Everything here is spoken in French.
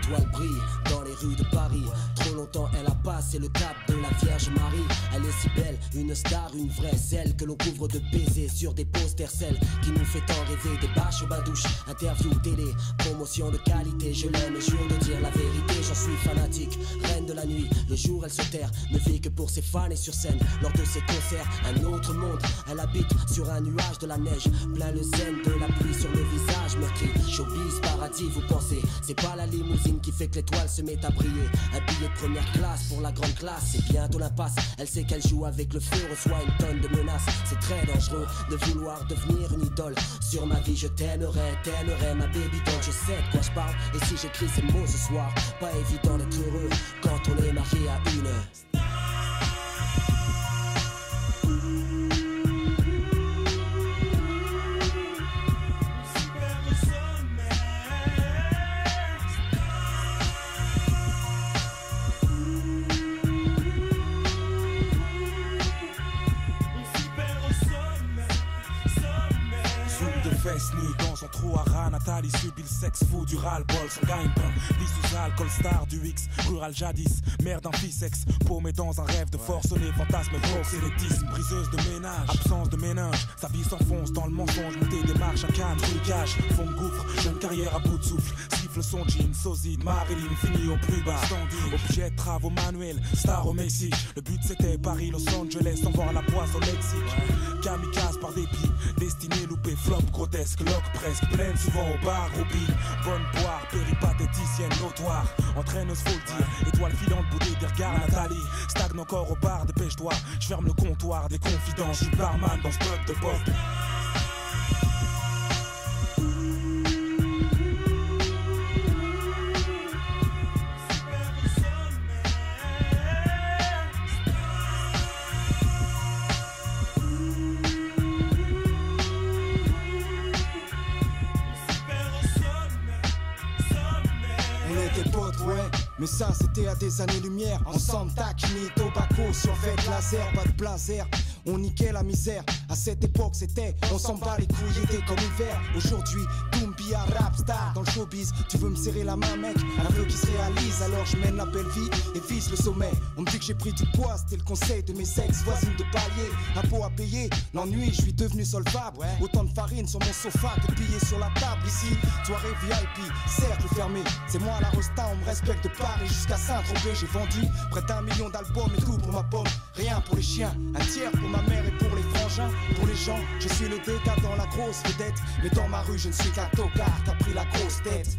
étoile brille dans les rues de Paris. Trop longtemps elle a passé le cap de la Vierge Marie. Elle est si belle, une star, une vraie, celle que l'on couvre de baisers sur des posters, celle qui nous fait tant rêver. Des bâches aux badouches, interview télé, promotion de qualité. Je l'aime, jure de dire la vérité, j'en suis fanatique. Reine de la nuit, le jour elle se terre, ne vit que pour ses fans et sur scène. Lors de ses concerts, un autre monde. Elle habite sur un nuage de la neige, plein le zen de la pluie sur le visage meurtri. Showbiz, paradis, vous pensez, c'est pas la limousine qui fait que l'étoile se met à briller. Un billet de première classe pour la grande classe, c'est bientôt l'impasse. Elle sait qu'elle joue avec le feu, reçoit une tonne de menaces. C'est très dangereux de vouloir devenir une idole. Sur ma vie je t'aimerais, ma baby doll. Je sais de quoi je parle, et si j'écris ces mots ce soir, pas évident d'être heureux quand on est marié à une. Fesses nues dans son trou à rat, Nathalie subit le sexe fou du ras-le-bol. Son gagne-pain, vie sous alcool, star du X, rural jadis, mère d'un fils ex, paumé dans un rêve de forcené, fantasme, proxénétisme, briseuse de ménage, absence de méninge, sa vie s'enfonce dans le mensonge, montée des marches à Cannes, trucage, fond de gouffre, jeune carrière à bout de souffle, siffle son jean, sosie, Marilyn, fini au plus bas, objet de travaux manuels, star au Mexique, le but c'était Paris, Los Angeles, sans voir la poisse au Mexique, kamikaze par dépit, destiné loupé, flop, grotesque, loque presque, pleine souvent au bar, Ruby, bonne poire, péripatéticienne notoire, entraîneuse faut le dire, étoile filante, boudée des regards, Nathalie, stagne encore au bar, dépêche-toi, je ferme le comptoir des confidences, je suis barman dans ce pub de pop. Mais ça c'était à des années-lumière. Ensemble taquini, tobacco, survêt, laser, pas de blazer. On niquait la misère, à cette époque c'était on s'en bat les couilles, était comme hiver. Aujourd'hui, Doumbia, rap star dans le showbiz. Tu veux me serrer la main mec, un vœu qui se réalise. Alors je mène la belle vie et vise le sommet. On me dit que j'ai pris du poids, c'était le conseil de mes ex-voisines de palier. Impôt à payer, l'ennui, je suis devenu solvable. Autant de farine sur mon sofa que de billets sur la table. Ici, soirée VIP, cercle fermé. C'est moi la Rosta, on me respecte de Paris jusqu'à Saint-Tropez. J'ai vendu près d'1 million d'albums et tout pour ma pomme. Rien pour les chiens, un tiers pour ma mère et pour les frangins. Pour les gens, je suis le décadent, la grosse vedette. Mais dans ma rue, je ne suis qu'un tocard, t'as pris la grosse tête.